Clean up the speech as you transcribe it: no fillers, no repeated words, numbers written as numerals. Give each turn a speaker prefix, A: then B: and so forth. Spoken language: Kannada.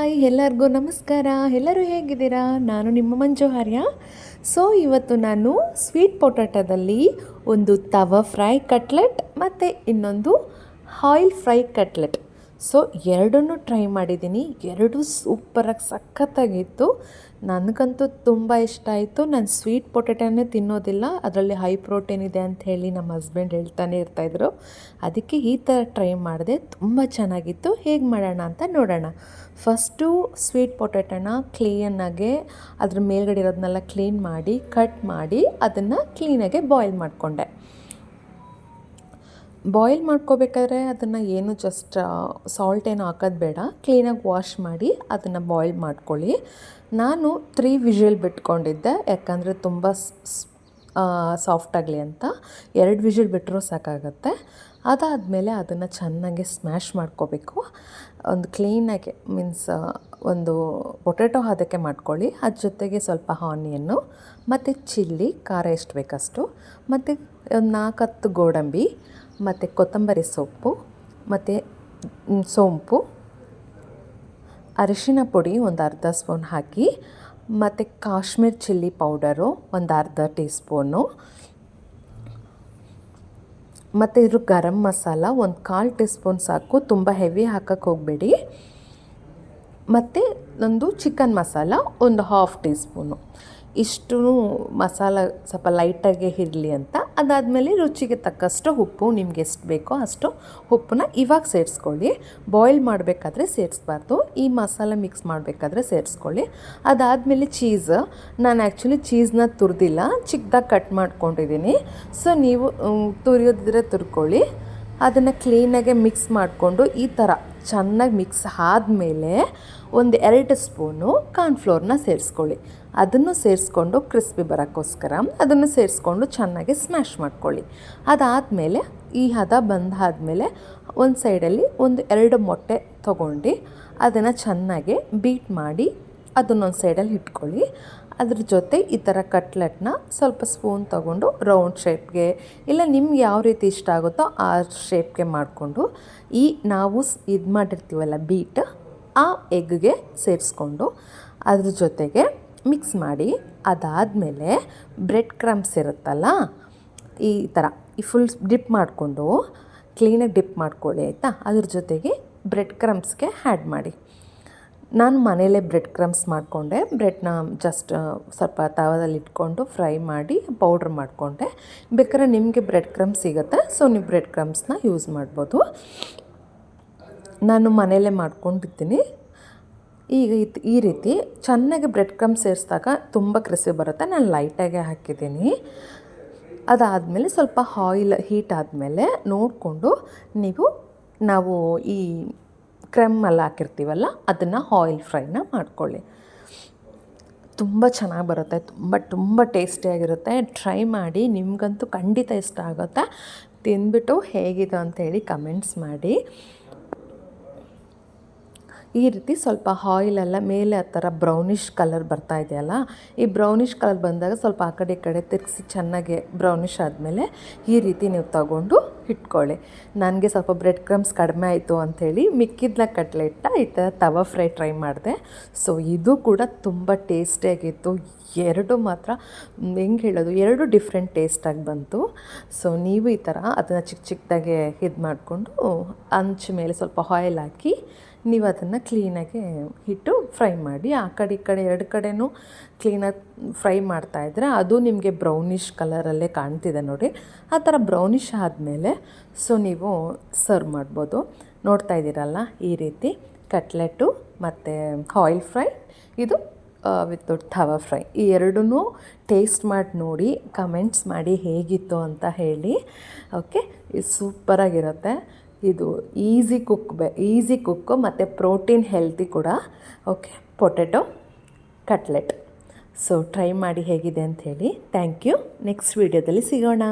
A: ಹಾಯ್ ಎಲ್ಲರಿಗೂ ನಮಸ್ಕಾರ. ಎಲ್ಲರೂ ಹೇಗಿದ್ದೀರಾ? ನಾನು ನಿಮ್ಮ ಮಂಜು ಆರ್ಯ. ಇವತ್ತು ನಾನು ಸ್ವೀಟ್ ಪೊಟ್ಯಾಟೋದಲ್ಲಿ ಒಂದು ತವಾ ಫ್ರೈ ಕಟ್ಲೆಟ್ ಮತ್ತು ಇನ್ನೊಂದು ಆಯಿಲ್ ಫ್ರೈ ಕಟ್ಲೆಟ್ ಎರಡನ್ನೂ ಟ್ರೈ ಮಾಡಿದ್ದೀನಿ. ಎರಡೂ ಸೂಪರಾಗಿ ಸಖತ್ತಾಗಿತ್ತು. ನನಗಂತೂ ತುಂಬ ಇಷ್ಟ ಆಯಿತು. ನಾನು ಸ್ವೀಟ್ ಪೊಟ್ಯಾಟೋನೇ ತಿನ್ನೋದಿಲ್ಲ, ಅದರಲ್ಲಿ ಹೈ ಪ್ರೋಟೀನ್ ಇದೆ ಅಂತ ಹೇಳಿ ನಮ್ಮ ಹಸ್ಬೆಂಡ್ ಹೇಳ್ತಾನೆ ಇರ್ತಾಯಿದ್ರು. ಅದಕ್ಕೆ ಈ ಥರ ಟ್ರೈ ಮಾಡಿದೆ. ತುಂಬ ಚೆನ್ನಾಗಿತ್ತು. ಹೇಗೆ ಮಾಡೋಣ ಅಂತ ನೋಡೋಣ. ಫಸ್ಟು ಸ್ವೀಟ್ ಪೊಟ್ಯಾಟೋನ ಕ್ಲೀನಾಗೆ ಅದ್ರ ಮೇಲ್ಗಡೆ ಇರೋದನ್ನೆಲ್ಲ ಕ್ಲೀನ್ ಮಾಡಿ ಕಟ್ ಮಾಡಿ ಅದನ್ನು ಕ್ಲೀನಾಗೆ ಬಾಯ್ಲ್ ಮಾಡಿಕೊಂಡೆ. ಬಾಯ್ಲ್ ಮಾಡ್ಕೋಬೇಕಾದ್ರೆ ಅದನ್ನು ಏನು ಜಸ್ಟ್ ಸಾಲ್ಟ್ ಏನು ಹಾಕೋದು ಬೇಡ, ಕ್ಲೀನಾಗಿ ವಾಶ್ ಮಾಡಿ ಅದನ್ನು ಬಾಯ್ಲ್ ಮಾಡ್ಕೊಳ್ಳಿ. ನಾನು 3 ವಿಷಲ್ ಬಿಟ್ಕೊಂಡಿದ್ದೆ, ಯಾಕಂದರೆ ತುಂಬ ಸಾಫ್ಟಾಗಲಿ ಅಂತ. 2 ವಿಷಲ್ ಬಿಟ್ಟರೂ ಸಾಕಾಗುತ್ತೆ. ಅದಾದಮೇಲೆ ಅದನ್ನು ಚೆನ್ನಾಗಿ ಸ್ಮ್ಯಾಶ್ ಮಾಡ್ಕೋಬೇಕು. ಒಂದು ಕ್ಲೀನಾಗಿ ಒಂದು ಪೊಟ್ಯಾಟೊ ಅದಕ್ಕೆ ಮಾಡ್ಕೊಳ್ಳಿ. ಅದ್ರ ಜೊತೆಗೆ ಸ್ವಲ್ಪ ಆನಿಯನ್ನು ಮತ್ತು ಚಿಲ್ಲಿ, ಖಾರ ಎಷ್ಟು ಬೇಕಷ್ಟು, ಮತ್ತು ಒಂದು 4-10 ಗೋಡಂಬಿ, ಮತ್ತು ಕೊತ್ತಂಬರಿ ಸೊಪ್ಪು, ಮತ್ತು ಸೋಂಪು, ಅರಿಶಿನ ಪುಡಿ ಒಂದು ಅರ್ಧ ಸ್ಪೂನ್ ಹಾಕಿ, ಮತ್ತು ಕಾಶ್ಮೀರ್ ಚಿಲ್ಲಿ ಪೌಡರು ಒಂದು ಅರ್ಧ ಟೀ ಸ್ಪೂನು, ಮತ್ತು ಇದ್ರ ಗರಂ ಮಸಾಲ ಒಂದು 1/4 ಟೀ ಸ್ಪೂನ್ ಸಾಕು, ತುಂಬ ಹೆವಿ ಹಾಕಕ್ಕೆ ಹೋಗಬೇಡಿ. ಮತ್ತು ಒಂದು ಚಿಕನ್ ಮಸಾಲ ಒಂದು 1/2 ಟೀ ಸ್ಪೂನು. ಇಷ್ಟು ಮಸಾಲ ಸ್ವಲ್ಪ ಲೈಟಾಗಿ ಇರಲಿ ಅಂತ. ಅದಾದಮೇಲೆ ರುಚಿಗೆ ತಕ್ಕಷ್ಟು ಉಪ್ಪು, ನಿಮ್ಗೆ ಎಷ್ಟು ಬೇಕೋ ಅಷ್ಟು ಉಪ್ಪನ್ನ ಇವಾಗ ಸೇರಿಸ್ಕೊಳ್ಳಿ. ಬಾಯ್ಲ್ ಮಾಡಬೇಕಾದ್ರೆ ಸೇರಿಸ್ಬಾರ್ದು, ಈ ಮಸಾಲ ಮಿಕ್ಸ್ ಮಾಡಬೇಕಾದ್ರೆ ಸೇರಿಸ್ಕೊಳ್ಳಿ. ಅದಾದಮೇಲೆ ನಾನು ಆ್ಯಕ್ಚುಲಿ ಚೀಸ್ನ ತುರಿದಿಲ್ಲ, ಚಿಕ್ಕದಾಗಿ ಕಟ್ ಮಾಡ್ಕೊಂಡಿದ್ದೀನಿ. ನೀವು ತುರಿಯೋದಿದ್ರೆ ತುರ್ಕೊಳ್ಳಿ. ಅದನ್ನು ಕ್ಲೀನಾಗೆ ಮಿಕ್ಸ್ ಮಾಡಿಕೊಂಡು ಈ ಥರ ಚೆನ್ನಾಗಿ ಮಿಕ್ಸ್ ಆದಮೇಲೆ ಒಂದು 2 ಸ್ಪೂನು ಕಾರ್ನ್ಫ್ಲೋರ್ನ ಸೇರಿಸ್ಕೊಳ್ಳಿ. ಅದನ್ನು ಸೇರಿಸ್ಕೊಂಡು ಕ್ರಿಸ್ಪಿ ಬರೋಕ್ಕೋಸ್ಕರ ಅದನ್ನು ಸೇರಿಸ್ಕೊಂಡು ಚೆನ್ನಾಗಿ ಸ್ಮ್ಯಾಶ್ ಮಾಡ್ಕೊಳ್ಳಿ. ಅದಾದಮೇಲೆ ಈ ಹದ ಬಂದಾದಮೇಲೆ ಒಂದು ಸೈಡಲ್ಲಿ ಒಂದು 2 ಮೊಟ್ಟೆ ತೊಗೊಂಡು ಅದನ್ನು ಚೆನ್ನಾಗಿ ಬೀಟ್ ಮಾಡಿ ಅದನ್ನೊಂದು ಸೈಡಲ್ಲಿ ಇಟ್ಕೊಳ್ಳಿ. ಅದ್ರ ಜೊತೆ ಈ ಥರ ಕಟ್ಲೆಟ್ನ ಸ್ವಲ್ಪ ಸ್ಪೂನ್ ತೊಗೊಂಡು ರೌಂಡ್ ಶೇಪ್ಗೆ, ಇಲ್ಲ ನಿಮ್ಗೆ ಯಾವ ರೀತಿ ಇಷ್ಟ ಆಗುತ್ತೋ ಆ ಶೇಪ್ಗೆ ಮಾಡಿಕೊಂಡು ನಾವು ಇದು ಮಾಡಿರ್ತೀವಲ್ಲ ಬೀಟ್, ಆ ಎಗ್ಗೆ ಸೇರಿಸ್ಕೊಂಡು ಅದ್ರ ಜೊತೆಗೆ ಮಿಕ್ಸ್ ಮಾಡಿ. ಅದಾದಮೇಲೆ ಬ್ರೆಡ್ ಕ್ರಮ್ಸ್ ಇರುತ್ತಲ್ಲ, ಈ ಥರ ಫುಲ್ ಡಿಪ್ ಮಾಡಿಕೊಂಡು ಕ್ಲೀನಾಗಿ ಡಿಪ್ ಮಾಡ್ಕೊಳ್ಳಿ, ಆಯಿತಾ? ಅದ್ರ ಜೊತೆಗೆ ಬ್ರೆಡ್ ಕ್ರಮ್ಸ್ಗೆ ಆ್ಯಡ್ ಮಾಡಿ. ನಾನು ಮನೇಲೇ ಬ್ರೆಡ್ ಕ್ರಮ್ಸ್ ಮಾಡಿಕೊಂಡೆ. ಬ್ರೆಡ್ನ ಜಸ್ಟ್ ಸ್ವಲ್ಪ ತವದಲ್ಲಿ ಇಟ್ಕೊಂಡು ಫ್ರೈ ಮಾಡಿ ಪೌಡ್ರ್ ಮಾಡಿಕೊಂಡೆ. ಬೇಕಾದ್ರೆ ನಿಮಗೆ ಬ್ರೆಡ್ ಕ್ರಮ್ಸ್ ಸಿಗುತ್ತೆ, ನೀವು ಬ್ರೆಡ್ ಕ್ರಮ್ಸ್ನ ಯೂಸ್ ಮಾಡ್ಬೋದು. ನಾನು ಮನೇಲೇ ಮಾಡ್ಕೊಂಡಿರ್ತೀನಿ. ಈಗ ಈ ರೀತಿ ಚೆನ್ನಾಗಿ ಬ್ರೆಡ್ ಕ್ರಮ್ಸ್ ಸೇರಿಸಿದಾಗ ತುಂಬ ಕ್ರಿಸ್ಪಿ ಬರುತ್ತೆ. ನಾನು ಲೈಟಾಗೆ ಹಾಕಿದ್ದೀನಿ. ಅದಾದಮೇಲೆ ಸ್ವಲ್ಪ ಆಯಿಲ್ ಹೀಟ್ ಆದಮೇಲೆ ನೋಡಿಕೊಂಡು ನಾವು ಈ ಕ್ರಮ್ಮಲ್ಲಿ ಹಾಕಿರ್ತೀವಲ್ಲ ಅದನ್ನು ಆಯಿಲ್ ಫ್ರೈನ ಮಾಡ್ಕೊಳ್ಳಿ. ತುಂಬ ಚೆನ್ನಾಗಿ ಬರುತ್ತೆ, ತುಂಬ ಟೇಸ್ಟಿಯಾಗಿರುತ್ತೆ. ಟ್ರೈ ಮಾಡಿ, ನಿಮಗಂತೂ ಖಂಡಿತ ಇಷ್ಟ ಆಗುತ್ತೆ. ತಿಂದ್ಬಿಟ್ಟು ಹೇಗಿದೆ ಅಂತೇಳಿ ಕಮೆಂಟ್ಸ್ ಮಾಡಿ. ಈ ರೀತಿ ಸ್ವಲ್ಪ ಆಯಿಲೆಲ್ಲ ಮೇಲೆ ಆ ಥರ ಬ್ರೌನಿಷ್ ಕಲರ್ ಬರ್ತಾ ಇದೆಯಲ್ಲ, ಈ ಬ್ರೌನಿಷ್ ಕಲರ್ ಬಂದಾಗ ಸ್ವಲ್ಪ ಆ ಕಡೆ ಈ ಕಡೆ ತಿರುಗಿಸಿ ಚೆನ್ನಾಗಿ ಬ್ರೌನಿಷ್ ಆದಮೇಲೆ ಈ ರೀತಿ ನೀವು ತಗೊಂಡು ಇಟ್ಕೊಳ್ಳಿ. ನನಗೆ ಸ್ವಲ್ಪ ಬ್ರೆಡ್ ಕ್ರಮ್ಸ್ ಕಡಿಮೆ ಆಯಿತು ಅಂಥೇಳಿ ಮಿಕ್ಕಿದ್ನ ಕಟ್ಲೆಟ್ನ ಈ ಥರ ತವಾ ಫ್ರೈ ಟ್ರೈ ಮಾಡಿದೆ. ಇದು ಕೂಡ ತುಂಬ ಟೇಸ್ಟಿಯಾಗಿತ್ತು. ಎರಡು ಮಾತ್ರ ಹೆಂಗೆ ಹೇಳೋದು, 2 ಡಿಫ್ರೆಂಟ್ ಟೇಸ್ಟಾಗಿ ಬಂತು. ನೀವು ಈ ಥರ ಅದನ್ನು ಚಿಕ್ಕದಾಗೆ ಇದು ಮಾಡಿಕೊಂಡು ಅಂಚು ಮೇಲೆ ಸ್ವಲ್ಪ ಆಯಿಲ್ ಹಾಕಿ ನೀವು ಅದನ್ನು ಕ್ಲೀನಾಗಿ ಇಟ್ಟು ಫ್ರೈ ಮಾಡಿ. ಆ ಕಡೆ ಈ ಕಡೆ 2 ಕಡೆನೂ ಕ್ಲೀನಾಗಿ ಫ್ರೈ ಮಾಡ್ತಾಯಿದ್ರೆ ಅದು ನಿಮಗೆ ಬ್ರೌನಿಷ್ ಕಲರಲ್ಲೇ ಕಾಣ್ತಿದೆ ನೋಡಿ. ಆ ಥರ ಬ್ರೌನಿಷ್ ಆದಮೇಲೆ ನೀವು ಸರ್ವ್ ಮಾಡ್ಬೋದು. ನೋಡ್ತಾ ಇದ್ದೀರಲ್ಲ, ಈ ರೀತಿ ಕಟ್ಲೆಟು ಮತ್ತು ಆಯಿಲ್ ಫ್ರೈ, ಇದು ವಿತ್ ತವಾ ಫ್ರೈ. ಈ ಎರಡನ್ನೂ ಟೇಸ್ಟ್ ಮಾಡಿ ನೋಡಿ, ಕಮೆಂಟ್ಸ್ ಮಾಡಿ ಹೇಗಿತ್ತು ಅಂತ ಹೇಳಿ. ಓಕೆ, ಇದು ಸೂಪರಾಗಿರುತ್ತೆ. ಇದು ಈಸಿ ಕುಕ್ಕು ಮತ್ತು ಪ್ರೋಟೀನ್ ಹೆಲ್ತಿ ಕೂಡ. Okay, potato cutlet. ಟ್ರೈ ಮಾಡಿ ಹೇಗಿದೆ ಅಂಥೇಳಿ. Thank you. ನೆಕ್ಸ್ಟ್ ವೀಡಿಯೋದಲ್ಲಿ ಸಿಗೋಣ.